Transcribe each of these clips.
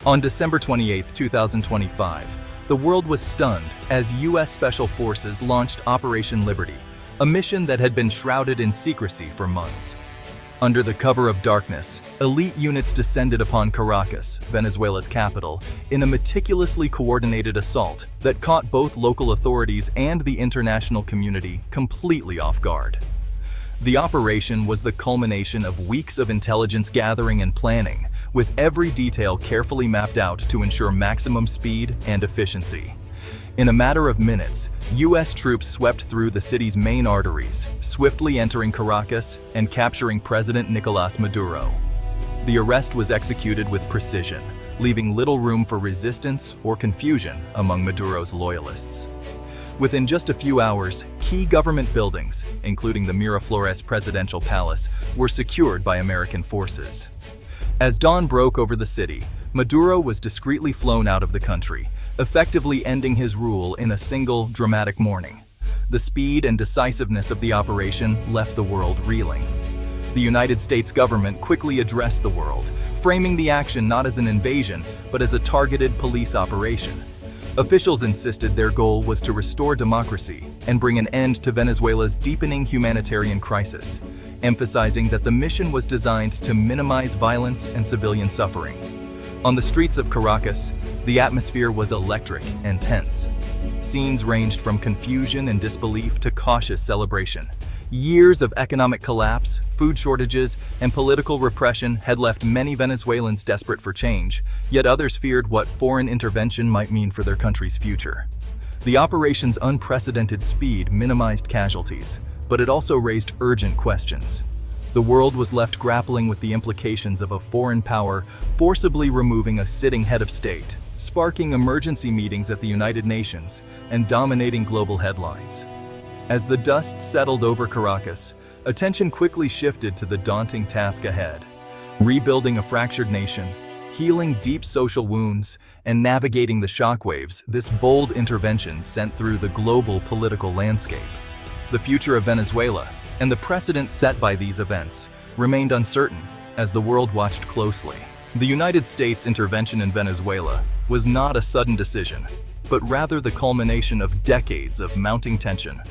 On December 28, 2025, the world was stunned as U.S. Special Forces launched Operation Liberty, a mission that had been shrouded in secrecy for months. Under the cover of darkness, elite units descended upon Caracas, Venezuela's capital, in a meticulously coordinated assault that caught both local authorities and the international community completely off guard. The operation was the culmination of weeks of intelligence gathering and planning, with every detail carefully mapped out to ensure maximum speed and efficiency. In a matter of minutes, U.S. troops swept through the city's main arteries, swiftly entering Caracas and capturing President Nicolás Maduro. The arrest was executed with precision, leaving little room for resistance or confusion among Maduro's loyalists. Within just a few hours, key government buildings, including the Miraflores Presidential Palace, were secured by American forces. As dawn broke over the city, Maduro was discreetly flown out of the country, effectively ending his rule in a single, dramatic morning. The speed and decisiveness of the operation left the world reeling. The United States government quickly addressed the world, framing the action not as an invasion, but as a targeted police operation. Officials insisted their goal was to restore democracy and bring an end to Venezuela's deepening humanitarian crisis, emphasizing that the mission was designed to minimize violence and civilian suffering. On the streets of Caracas, the atmosphere was electric and tense. Scenes ranged from confusion and disbelief to cautious celebration. Years of economic collapse, food shortages, and political repression had left many Venezuelans desperate for change, yet others feared what foreign intervention might mean for their country's future. The operation's unprecedented speed minimized casualties, but it also raised urgent questions. The world was left grappling with the implications of a foreign power forcibly removing a sitting head of state, sparking emergency meetings at the United Nations, and dominating global headlines. As the dust settled over Caracas, attention quickly shifted to the daunting task ahead: rebuilding a fractured nation, healing deep social wounds, and navigating the shockwaves this bold intervention sent through the global political landscape. The future of Venezuela, and the precedent set by these events, remained uncertain as the world watched closely. The United States intervention in Venezuela was not a sudden decision, but rather the culmination of decades of mounting tension,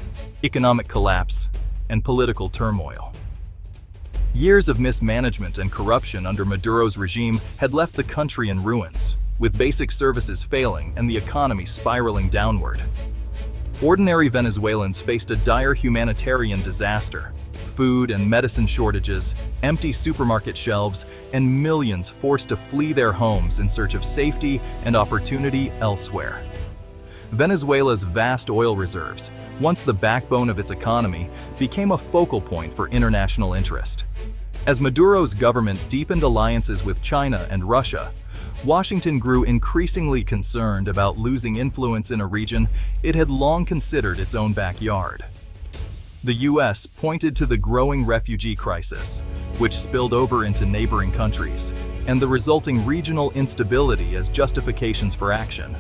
economic collapse, and political turmoil. Years of mismanagement and corruption under Maduro's regime had left the country in ruins, with basic services failing and the economy spiraling downward. Ordinary Venezuelans faced a dire humanitarian disaster: food and medicine shortages, empty supermarket shelves, and millions forced to flee their homes in search of safety and opportunity elsewhere. Venezuela's vast oil reserves, once the backbone of its economy, became a focal point for international interest. As Maduro's government deepened alliances with China and Russia, Washington grew increasingly concerned about losing influence in a region it had long considered its own backyard. The U.S. pointed to the growing refugee crisis, which spilled over into neighboring countries, and the resulting regional instability as justifications for action.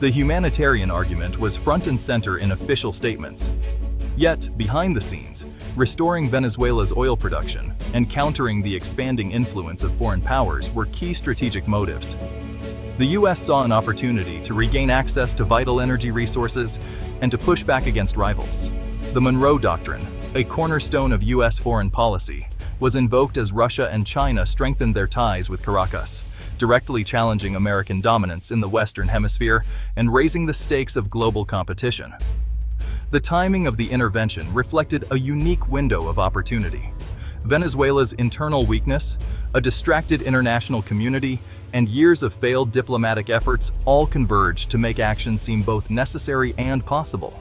The humanitarian argument was front and center in official statements. Yet, behind the scenes, restoring Venezuela's oil production and countering the expanding influence of foreign powers were key strategic motives. The U.S. saw an opportunity to regain access to vital energy resources and to push back against rivals. The Monroe Doctrine, a cornerstone of U.S. foreign policy, was invoked as Russia and China strengthened their ties with Caracas, directly challenging American dominance in the Western Hemisphere and raising the stakes of global competition. The timing of the intervention reflected a unique window of opportunity. Venezuela's internal weakness, a distracted international community, and years of failed diplomatic efforts all converged to make action seem both necessary and possible.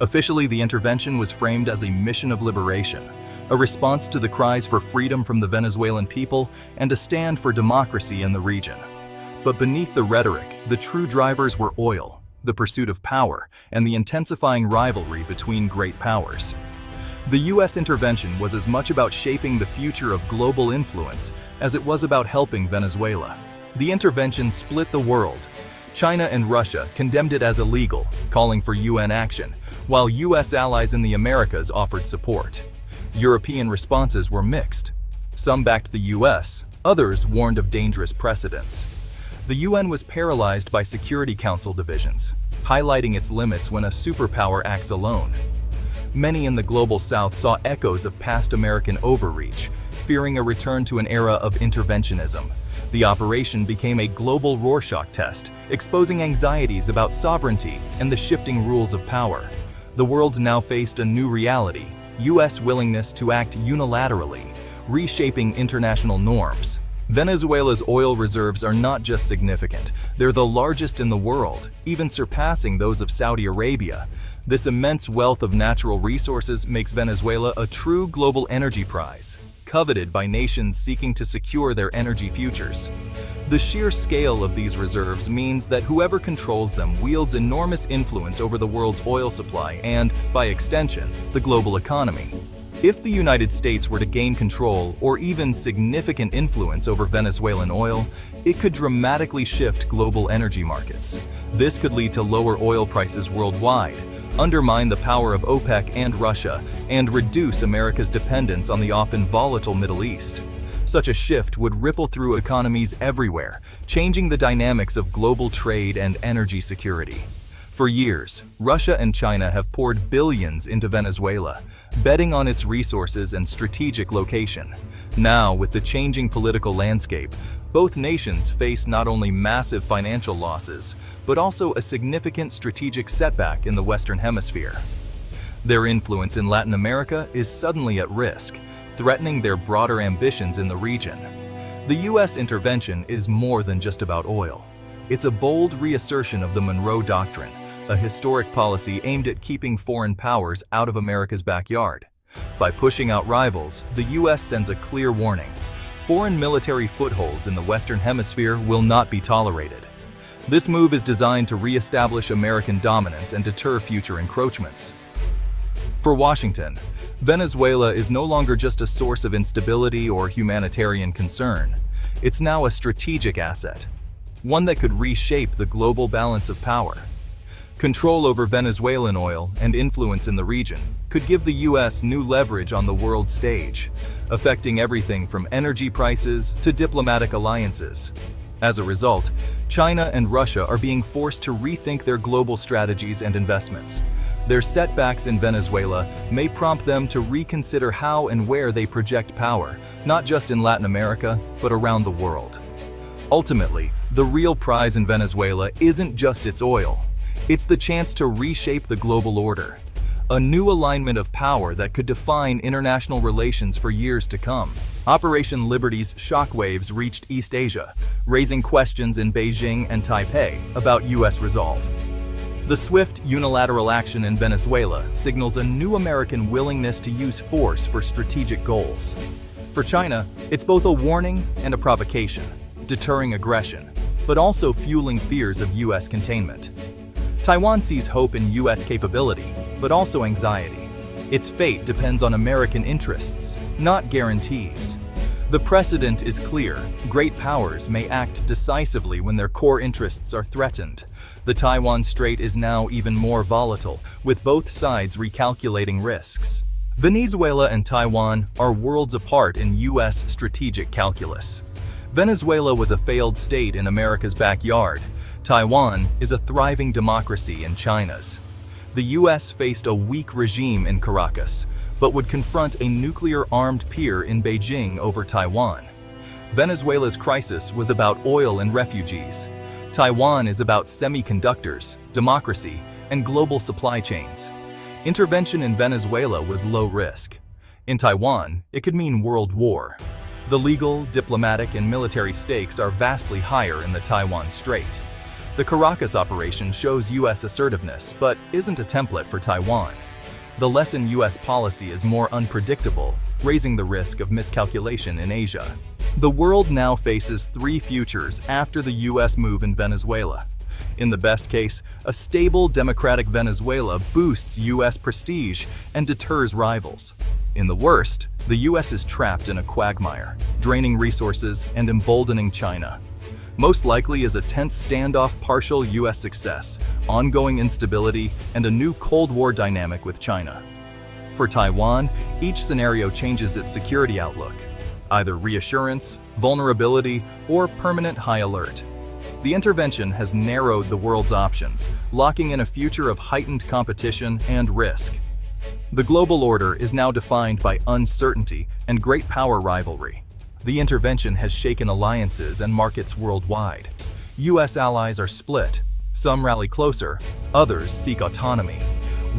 Officially, the intervention was framed as a mission of liberation, a response to the cries for freedom from the Venezuelan people and a stand for democracy in the region. But beneath the rhetoric, the true drivers were oil, the pursuit of power, and the intensifying rivalry between great powers. The U.S. intervention was as much about shaping the future of global influence as it was about helping Venezuela. The intervention split the world. China and Russia condemned it as illegal, calling for UN action, while U.S. allies in the Americas offered support. European responses were mixed. Some backed the U.S., others warned of dangerous precedents. The UN was paralyzed by Security Council divisions, highlighting its limits when a superpower acts alone. Many in the global south saw echoes of past American overreach, fearing a return to an era of interventionism. The operation became a global Rorschach test, exposing anxieties about sovereignty and the shifting rules of power. The world now faced a new reality: US willingness to act unilaterally, reshaping international norms. Venezuela's oil reserves are not just significant, they're the largest in the world, even surpassing those of Saudi Arabia. This immense wealth of natural resources makes Venezuela a true global energy prize, coveted by nations seeking to secure their energy futures. The sheer scale of these reserves means that whoever controls them wields enormous influence over the world's oil supply and, by extension, the global economy. If the United States were to gain control or even significant influence over Venezuelan oil, it could dramatically shift global energy markets. This could lead to lower oil prices worldwide, undermine the power of OPEC and Russia, and reduce America's dependence on the often volatile Middle East. Such a shift would ripple through economies everywhere, changing the dynamics of global trade and energy security. For years, Russia and China have poured billions into Venezuela, betting on its resources and strategic location. Now, with the changing political landscape, both nations face not only massive financial losses, but also a significant strategic setback in the Western Hemisphere. Their influence in Latin America is suddenly at risk, threatening their broader ambitions in the region. The US intervention is more than just about oil. It's a bold reassertion of the Monroe Doctrine, a historic policy aimed at keeping foreign powers out of America's backyard. By pushing out rivals, the US sends a clear warning: foreign military footholds in the Western Hemisphere will not be tolerated. This move is designed to re-establish American dominance and deter future encroachments. For Washington, Venezuela is no longer just a source of instability or humanitarian concern. It's now a strategic asset, one that could reshape the global balance of power. Control over Venezuelan oil and influence in the region could give the US new leverage on the world stage, affecting everything from energy prices to diplomatic alliances. As a result, China and Russia are being forced to rethink their global strategies and investments. Their setbacks in Venezuela may prompt them to reconsider how and where they project power, not just in Latin America, but around the world. Ultimately, the real prize in Venezuela isn't just its oil. It's the chance to reshape the global order, a new alignment of power that could define international relations for years to come. Operation Liberty's shockwaves reached East Asia, raising questions in Beijing and Taipei about US resolve. The swift unilateral action in Venezuela signals a new American willingness to use force for strategic goals. For China, it's both a warning and a provocation, deterring aggression, but also fueling fears of US containment. Taiwan sees hope in US capability, but also anxiety. Its fate depends on American interests, not guarantees. The precedent is clear: great powers may act decisively when their core interests are threatened. The Taiwan Strait is now even more volatile, with both sides recalculating risks. Venezuela and Taiwan are worlds apart in US strategic calculus. Venezuela was a failed state in America's backyard. Taiwan is a thriving democracy in China's. The US faced a weak regime in Caracas, but would confront a nuclear-armed peer in Beijing over Taiwan. Venezuela's crisis was about oil and refugees. Taiwan is about semiconductors, democracy, and global supply chains. Intervention in Venezuela was low risk. In Taiwan, it could mean world war. The legal, diplomatic, and military stakes are vastly higher in the Taiwan Strait. The Caracas operation shows US assertiveness, but isn't a template for Taiwan. The lesson US policy is more unpredictable, raising the risk of miscalculation in Asia. The world now faces three futures after the US move in Venezuela. In the best case, a stable, democratic Venezuela boosts US prestige and deters rivals. In the worst, the US is trapped in a quagmire, draining resources and emboldening China. Most likely is a tense standoff, partial US success, ongoing instability, and a new Cold War dynamic with China. For Taiwan, each scenario changes its security outlook, either reassurance, vulnerability, or permanent high alert. The intervention has narrowed the world's options, locking in a future of heightened competition and risk. The global order is now defined by uncertainty and great power rivalry. The intervention has shaken alliances and markets worldwide. US allies are split. Some rally closer, others seek autonomy,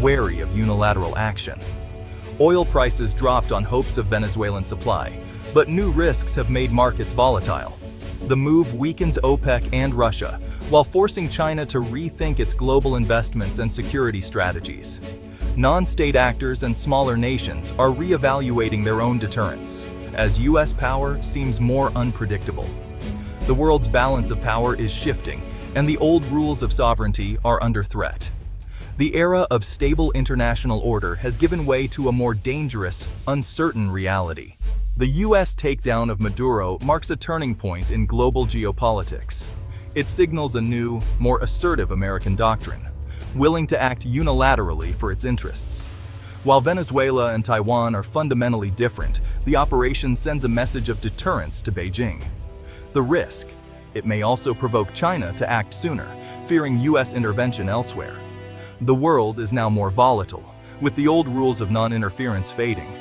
wary of unilateral action. Oil prices dropped on hopes of Venezuelan supply, but new risks have made markets volatile. The move weakens OPEC and Russia, while forcing China to rethink its global investments and security strategies. Non-state actors and smaller nations are reevaluating their own deterrence, as US power seems more unpredictable. The world's balance of power is shifting, and the old rules of sovereignty are under threat. The era of stable international order has given way to a more dangerous, uncertain reality. The US takedown of Maduro marks a turning point in global geopolitics. It signals a new, more assertive American doctrine, willing to act unilaterally for its interests. While Venezuela and Taiwan are fundamentally different, the operation sends a message of deterrence to Beijing. The risk: it may also provoke China to act sooner, fearing US intervention elsewhere. The world is now more volatile, with the old rules of non-interference fading.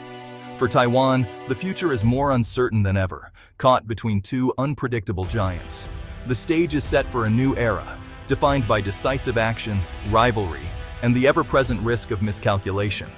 For Taiwan, the future is more uncertain than ever, caught between two unpredictable giants. The stage is set for a new era, defined by decisive action, rivalry, and the ever-present risk of miscalculation.